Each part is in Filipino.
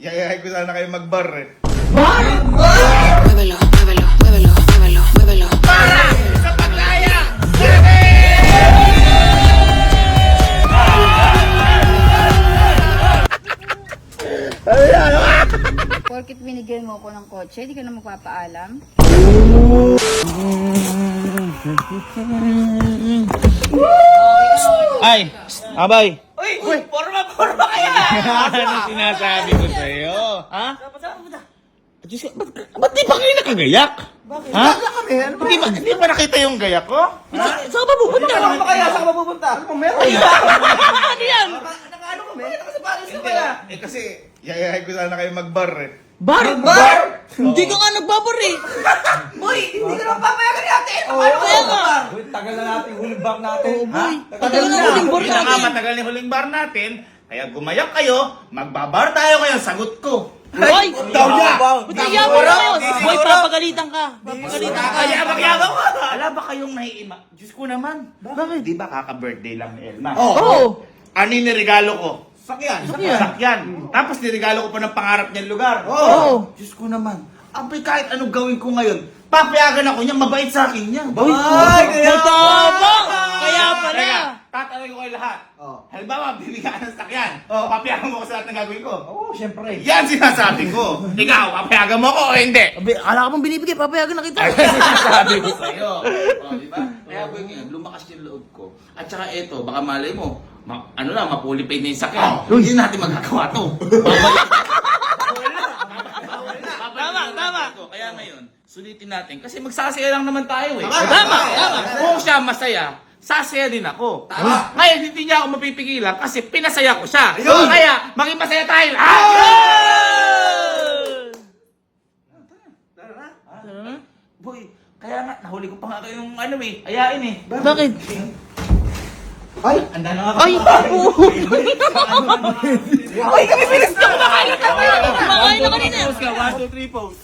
yayahay ko sana kayo mag-bar eh. Muévelo, muévelo, muévelo, muévelo, muévelo. Sa paglaya! Porkit binigyan mo ko ng kotse, di ka na magpapaalam. Ay, abay. Uy! Forma kaya! Ano sinasabi ko sa'yo? Ha? Diyos ko, ba't di ba kayo nakagayak? Bakit? Ha? Hindi ba nakita yung gayak ko? Saan ka ba pupunta? Saan ka kaya? Saan ka ba pupunta? Ano meron? Ano yan? Nakaano kami? Nakasapatos ka pala. Eh kasi, yayahay ko sana kayo mag-bar eh. Bar? Hindi ka nga nagbabar eh. Boy, hindi ka naman papayagan natin. Paano kaya ka? Tagal na natin huling bar natin. Boy, tagal na huling bar natin. Pinakamatagal ni huling bar natin, kaya gumayak kayo, magbabar tayo ngayon, sagot ko. Boy! Daw niya! Ba't nagyabang ka ngayon? Boy, papagalitan ka. Papagalitan ka. Yabang-yabang mo! Wala ba kayong naiima? Diyos ko naman. Bakit? Di ba kaka-birthday lang ni Elma? Oo. Ano yung nirigalo ko? Sakyan. Sakyan. Tapos nirigalo ko pa ng pangarap niyang lugar. Oo. Diyos ko naman. Abay, kahit anong gawin ko ngayon, papayagan ako niya, mabait sa akin niya. Ay, tabang! Kaya pala. Teka, tatanungin ko kayo lahat. Halimbawa, bibigyan ng sakyan. Papayagan mo ko sa lahat ng gagawin ko. Oo, syempre. Yan sinasabi ko. Ikaw, papayagan mo ko o hindi? Abi, akala ko mong binibigay, papayagan na kita. Ay, sinasabi ko sa'yo. Di ba? Kaya po yung lumakas yung loob ko. At saka eto, baka malay mo, mapulipay na yung sakyan. Hindi natin magagawa to. Tama. Kaya ngayon, sulitin natin. Kasi magsasaya lang naman tayo eh. Tama. Kung siya masaya, sasaya din ako. Ngayon, hindi niya ako mapipigilan kasi pinasaya ko siya. Kaya, maging masaya tayo. Boy, kaya nga, nahuli ko pa nga kayong ayain eh. Bakit? Anda na nga. Ay! Ay, kami bilis na kumakain na kami! Kumakain na kanina! Pose ka, 1, 2, 3, pose.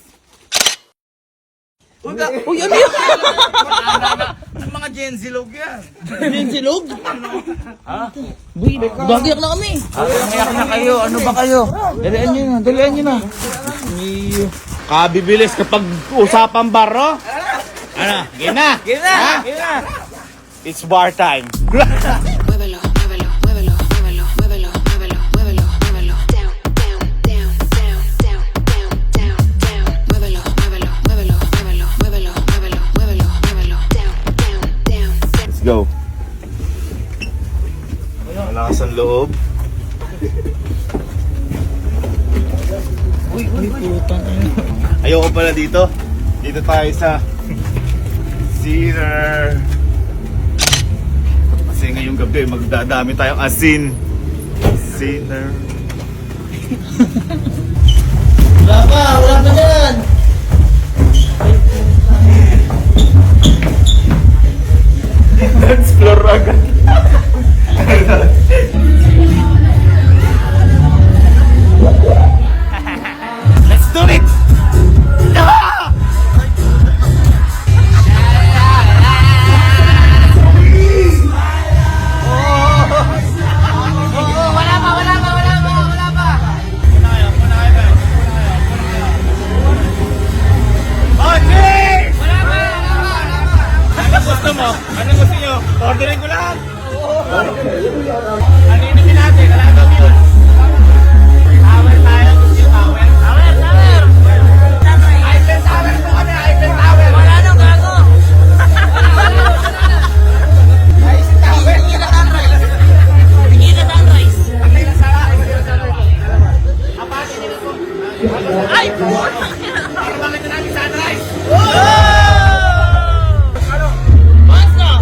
Uy, ano yan? Ang mga Gen Z log yan. Yan si Log? Boy, bagyak na kami! Umayak na kayo, ano ba kayo? Dalian nyo na. Kabibilis kapag usapan baro. Ano, gina? It's bar time. Muévelo, muévelo, muévelo, muévelo, muévelo, muévelo, muévelo, muévelo. Down, down, down, down, down, down, down, down. Muévelo, muévelo, muévelo, muévelo, muévelo, muévelo, muévelo, muévelo. Down, down, down. Let's go. Malakas ang loob. Uy, putang ina. Ayoko pala dito. Dito tayo sa Caesar. Kasi ngayong gabi magdadami tayong asin. Caesar. Wala pa dyan! Explore agad. Let's do it! Ano gusto nyo? Orderin ko lang! Ano inumin natin? Wala daw yun. Tower tayo. Gusto yung tower? Tower! Eiffel Tower po kami! Eiffel Tower! Wala nang gago! Ay, si Tower! Bigyan na sunrise! Patay lang sana! Ay! Para makita namin sunrise! Mas na!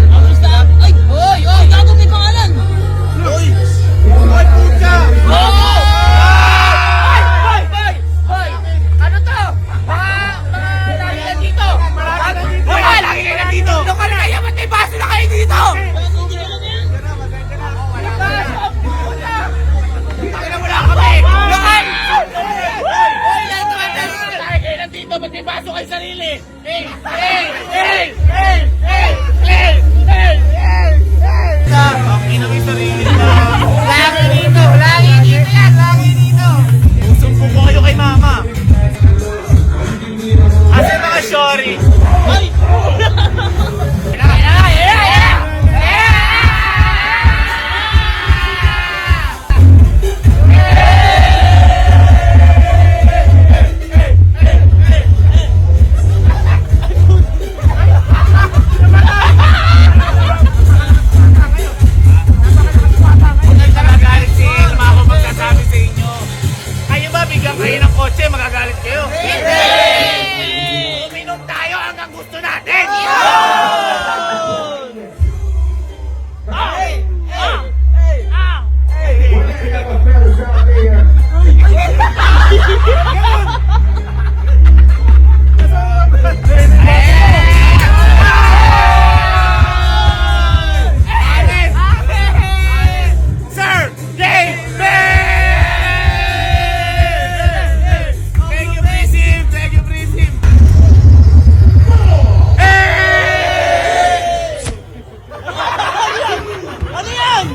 Kamusta? Ay! Oy! Gago may pangalan! Uy! Uy, puta! Hoy! Ano to? Lagi na dito! Uy! Lagi kayo nandito! Ano ka na kaya? Ba't may baso na kayo dito? Pakina mo lang kami! Lokal! Hoy! Yan naman! kotse, magagalit kayo. Hindi! Uminom tayo hanggang gusto natin! Sir David! Thank you, Prism! Thank you, Prism! Ano yan?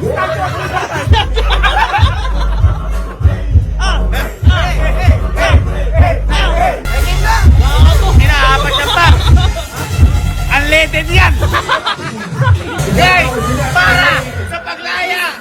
Inaapat yan pa! Unleaded yan! Guys, para sa paglaya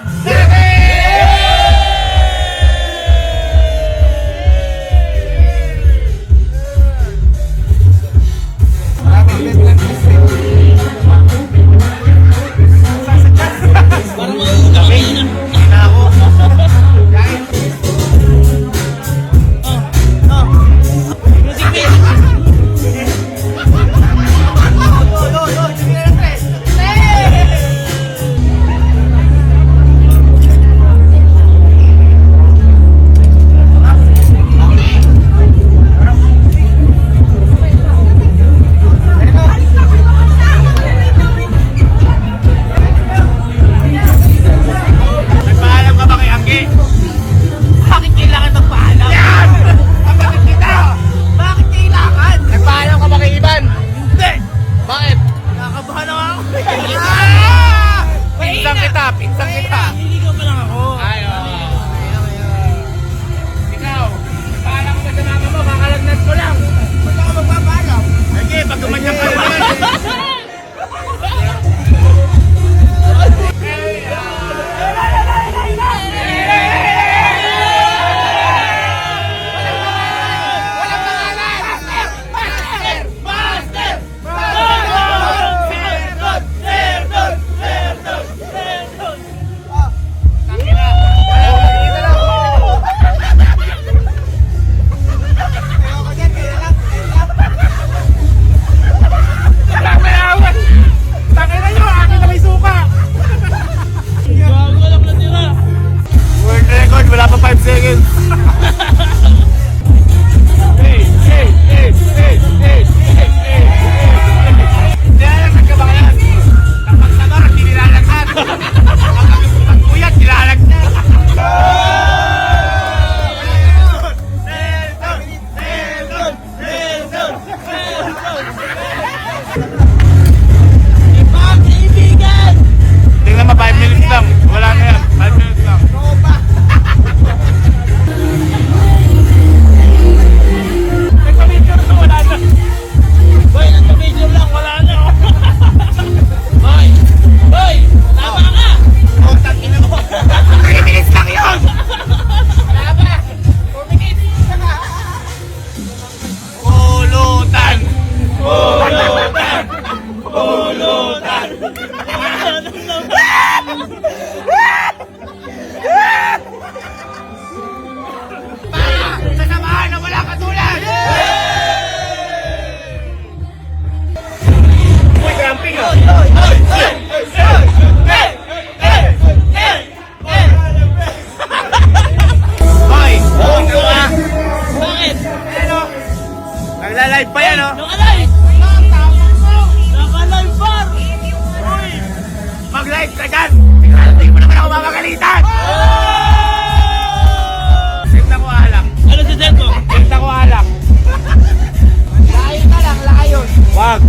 Nagpaalam ka ba kay Anggi? Bakit kailangan magpaalam? Yan! Kapatid kita! Bakit kailangan? Nagpaalam ka ba kay Ivan? Hindi! Bakit? Nakakabahan ako. Pinsang kita! Pinsang kita! Naliligaw pa lang ako. Ay, ikaw, nagpaalam ka ba sa mama mo? Kakalagnat ko lang. Ba't ako magpapaalam? Sige, pag gumanyan ka naman. World record, wala pa 5 seconds. Nilalagad ka ba ngayon? Kapag sabar, hindi nilalagad. Kapag pagkuyat, nilalagad. Tingnan mo, 5 minutes lang. Wala na yan. 5 minutes lang. Nagpa-video na, wala na. Boy, nagpa-video lang, wala na. Boy! Boy! Tama ka! Oh, tangina mo. 3 minutes lang yun! Wala ba? 4 minutes. Pulutan! Pulutan! Pulutan! Sa samahan na wala katulad! Uy, cramping ah! Hoy! Ito ah! Bakit? Ano? Nagla-live pa yan oh! Naka-live! Naka-live bar! Uy! Mag-live ka dyan! Hindi mo naman ako mamagalitan! Senta ko alak. Ano si Senta mo? Senta ko alak. Layon ka lang, layon. Wag.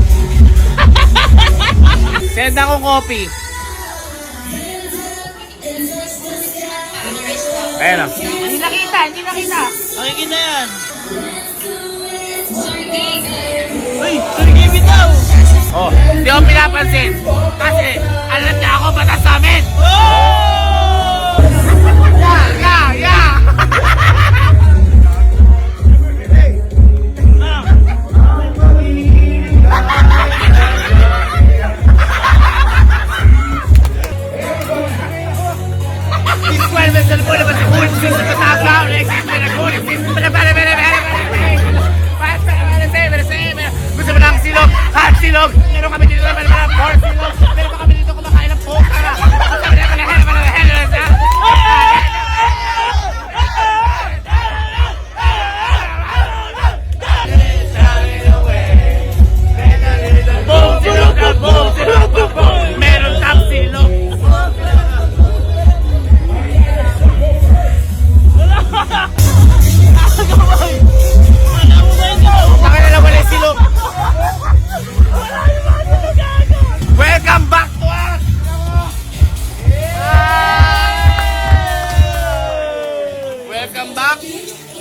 Senta ko kopi. Ayan o. Hindi nakita, hindi nakita. Nakikita yan. Uy, Sergey bitaw. Oh, hindi ako pinapansin. Kasi alam niya ako batas sa amin. Oh! Yeah! This 12 is the full of a school system.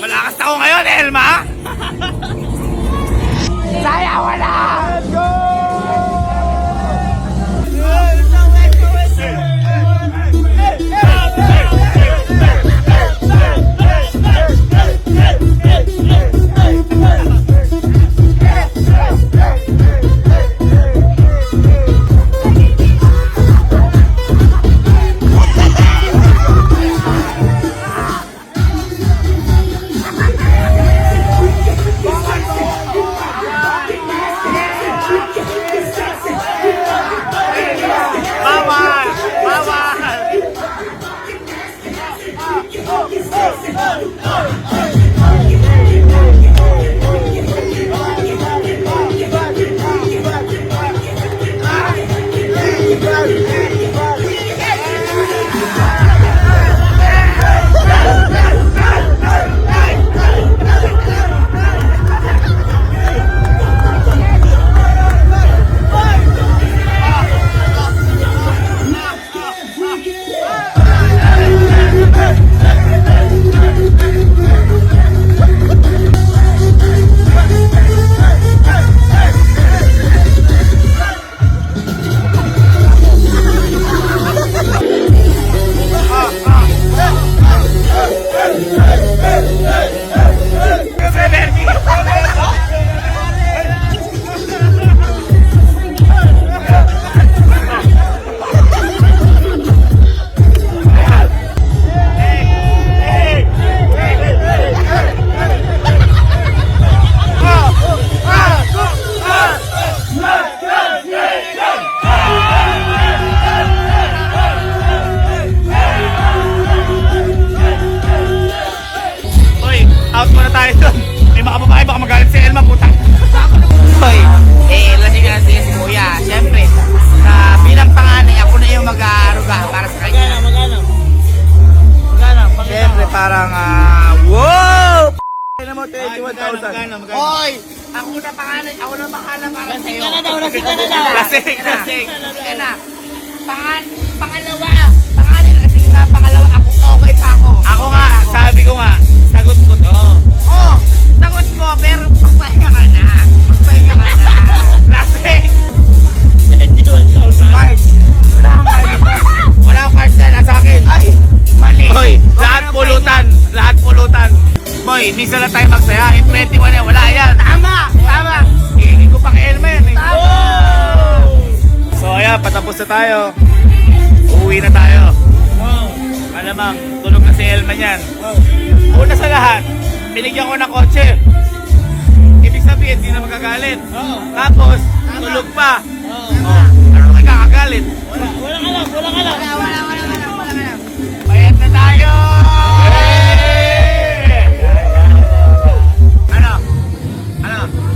Malakas ako ngayon, Elma! Sayawan na! Let's go! Bawal! Bawal! Hoy, out muna tayo doon. May mga babae, baka magalit si Elma, putang. Hoy, lasing na si Kuya. Siyempre, bilang panganay, ako na yung mag-aaruga para sa kanya. Magkano? Siyempre, parang, wow! Ano mo, 21,000. Hoy! Ako na panganay, ako na pangalan para sa'yo. Lasing ka na daw. Lasing. Kaya na. Pangalawa. Lasing na, pangalawa. Ako, okay pa ako. Ako nga, sabi ko nga, sagot ko to. Oh, sagot ko, pero magpahinga ka na. Lasing! Card. Wala akong card na nasa akin. Ay, mali. Hoy, lahat pulutan. Boy, minsan lang tayo magsaya. In 21 eh, wala yan. Tama. Hihingin ko pa kay Elma yan eh. So ayan, patapos na tayo. Uuwi na tayo. Malamang, tulog na si Elma niyan. Una sa lahat, binigyan ko ng kotse. Ibig sabihin, hindi na magagalit. Tapos, tulog pa. Ano na kakagalit? Walang alam. Bayad na tayo! Ano?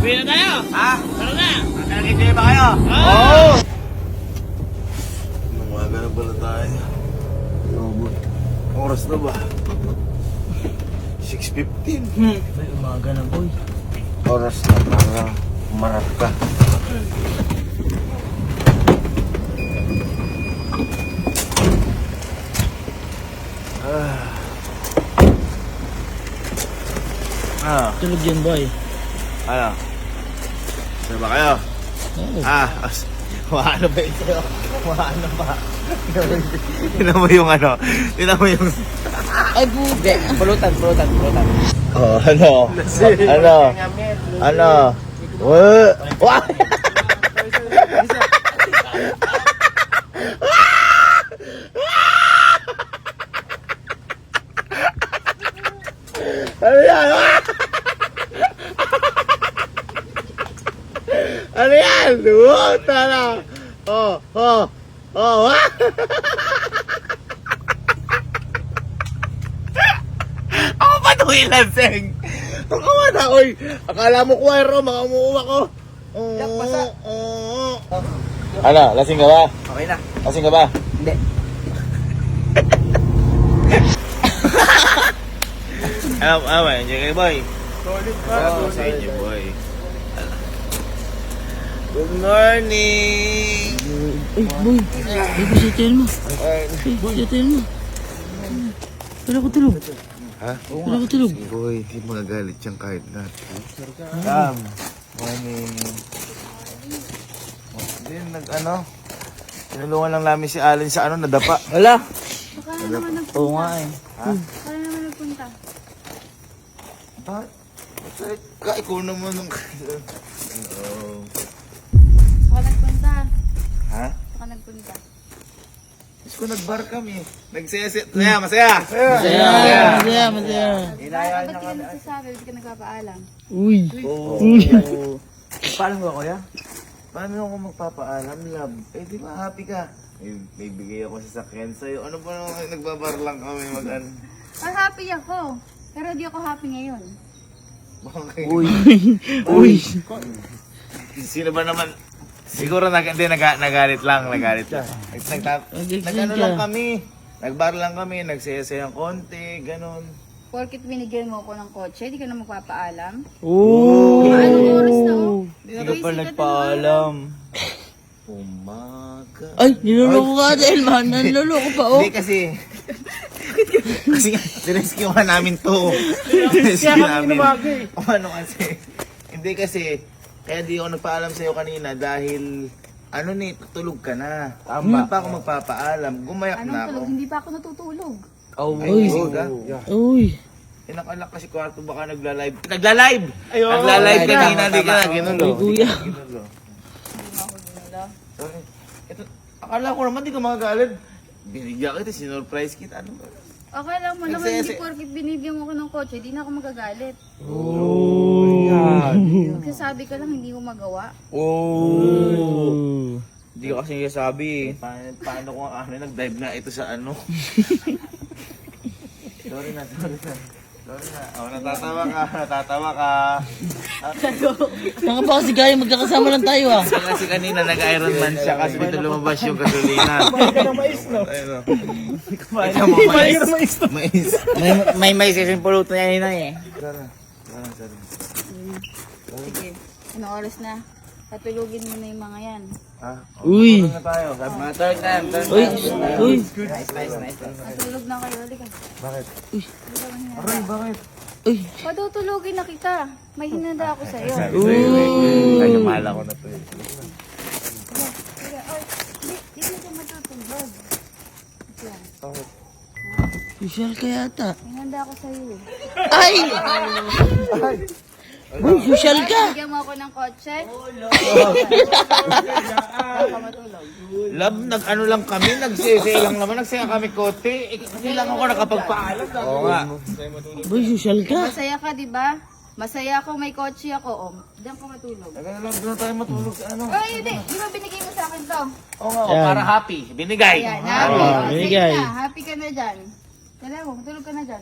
Uwi na tayo? Ha? Tara na! Nag-enjoy ba kayo? Oo! Umaga na pala tayo. Oras na ba? 6:15. May umaga na, boy. Oras na para umarap ka. Tulog yan, boy. Ano? Sino ba kayo? Maano ba ito? Maano ba? Tinan mo yung ano? Tinan mo yung... Ay, buti. Pulutan. Oh, ano? Ano? Wah! Ano yan? Ano yan? Tara! Ako pa tuwi lasing. Ang kamata, oy! Akala mo choir, mga umuuwa ko. Yak, basa. Ano? Lasing ka ba? Okay na. Lasing ka ba? Hindi. Enjoy kayo, boy. Solid pa. Enjoy, boy. Good morning! Ay, boy. Ay, si Telma. Pero ako tulog. Ha? Wala ka tulog. Si Boy, hindi magagalit yan kahit na. Sam, morning. Hindi, tinulungan lang namin si Allen sa nadapa. Wala. Baka na naman nagpunta. Oo nga eh. Baka na naman nagpunta. Bakit? Ikaw naman nung... Baka nagpunta. Ha? Baka nagpunta. Mas ko nag-bar kami. Nagsaya-saya. Masaya! Masaya. Ba't di ka nagsasabi? Ba't di ka nagpapaalam? Uy. Paano ba, kuya? Paano ako magpapaalam, love? Eh, di ba happy ka? May bigay ako sa sakyan sa'yo. Ano ba naman, nagbabar lang kami mag-ano? Happy ako. Pero di ako happy ngayon. Bakit? Uy. Sino ba naman? Siguro nagalit lang. Nag-ano lang kami. Nagbar lang kami, nagsaya-sayang konti, ganun. Porkit binigyan mo ako ng kotse, di ka na magpapaalam. Oh. Anong oras na oh? Hindi ka pa nagpaalam. Umaga. Ay, niloloko ka dahil man. Niloloko pa oh. Hindi kasi... kasi nga, sinescue ka namin to. Sinescue namin. Ano kasi? Hindi kasi, kaya di ako nagpaalam sa'yo kanina dahil... tutulog ka na. Tama pa ako magpapaalam. Gumayak Anong na ako. tulog? Hindi pa ako natutulog. Uy. Uy. Inakalak kasi kwarto baka nagla-live. Nagla-live kanina, di ka na ginulo. Ay, kuya. Ginulo. Hindi mo ako ginala. Sorry. Ito, akala ko naman di ka magagalit. Binigyan kita, sinurprise kita. Ano ba? Okay lang mo naman, Nagsaya- hindi porkit binibigyan mo ako ng kotse, di na ako magagalit. Oh. Magsasabi ka lang, hindi ko magawa. Oh. Hindi ko kasi sabi eh. Paano kung nag-dive na ito sa ano? Sorry na. Oh, natatawa ka. Mga pa kasi gaya, magkakasama lang tayo ah. Kasi kanina nag-Iron Man siya kasi dito lumabas yung gasolina. Kumain ka ng mais, no? Kumain ka ng mais. May session pulutan niya na eh. Sarah. Sige, anong oras na? Tatulugin mo na yung mga yan. Ha? Uy. Ano na tayo? Sabi mo, Third time. Uy. Nice. Matulog na kayo, halika. bakit? Halika, mahinanda. Aray, bakit? Uy. Patutulugin na kita. May hinanda ako sa'yo. Ay, mahal ako na to eh. Halika, oy, di na ka matutulog. Yan, Social ka yata. may handa ako sa'yo eh. Ay! Uy, social ka. Bigyan mo ako ng kotse. Baka matulog. Love, nag-ano lang kami, nagsisay lang naman, nagsaya kami kote. Kasi lang ako nakapagpaalam. Oo nga. Uy, social ka. Masaya ka, di ba? Masaya ako, may kotse ako. Oh, diyan ka matulog. Doon tayo matulog sa ano. Ay, hindi. Di ba binigay mo sa akin to? Oo nga, Yan. para happy. Binigay. Ayan, happy. Ah, Oh, sige binigay. na, happy ka na dyan. Dala mo, matulog ka na dyan.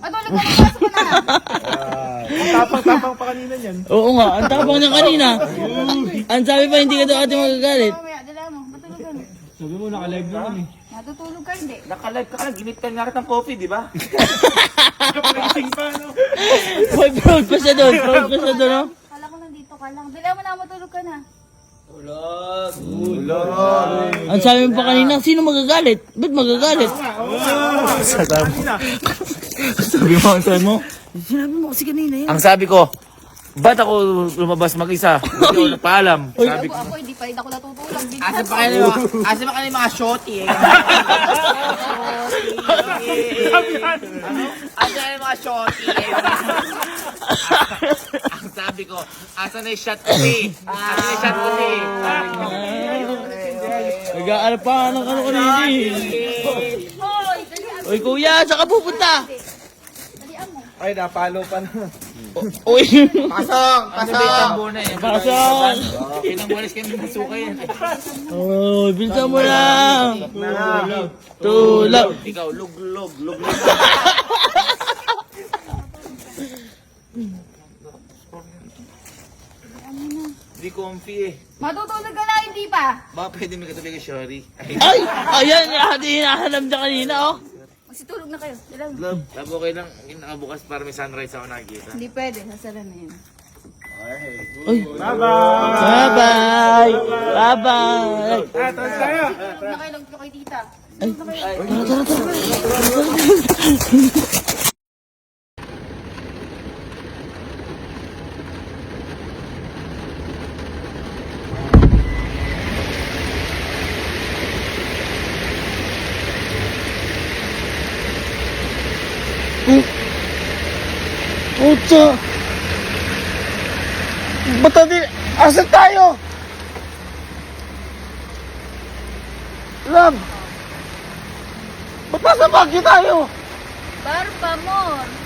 Matulog ka na, pasok ka na. Tapang pa kanina niyan. Oo nga, ang tapang niya kanina. Ang sabi pa, hindi ka daw ate magagalit. Mamaya, dala mo, matulog ka na. Sabi mo, naka-live naman eh. Natutulog ka, hindi. Naka-live ka, ginit ka nga rin ng coffee, di ba? Nagising pa, no? Boy, proud pa siya doon. Proud pa siya doon, no? Kala ko nandito ka lang. Dala mo na, matulog ka na. Ang sabi mo pa kanina, sino magagalit? Ba't magagalit? Sabi mo? Sinabi mo kasi kanina yan. Ang sabi ko, ba't ako lumabas mag-isa? Hindi ako nagpaalam. Sabi ko, Ako, hindi pa rin ako natutulog. Asa pa kayo yung mga shorty eh. Asa yung mga shorty eh. ang sabi ko, asa na yung shot ko eh? Asa na yung shot ko eh? Nag-aalap pa ng ano kanina eh. Hoy, dalian mo. Uy, kuya, saan ka pupunta? Dalian mo. Ay, napalo pa na. Uy, Pasok! Muna eh. pasok. Ilang buwalis kami nasuka yan. Oh, bilisan mo lang. Tulog. Ikaw, luglog. Hindi comfy eh. Matutulog ka na, hindi pa. Baka pwede may katabi ka, Shori. Ay, ayan, hinahanap niya kanina, oh. Magsitulog na kayo. Dalian mo. Love, okay lang. Nakabukas para may sunrise ako nakikita. Hindi pwede, sasara na yun. Uy. Bye-bye. Bye-bye. Tapos tayo. Tulog na kayo, lang kayo tita. Tara, tara, tara. So, ba't natin, asan tayo? Love, ba't nasa Baguio tayo? Bar pa, more.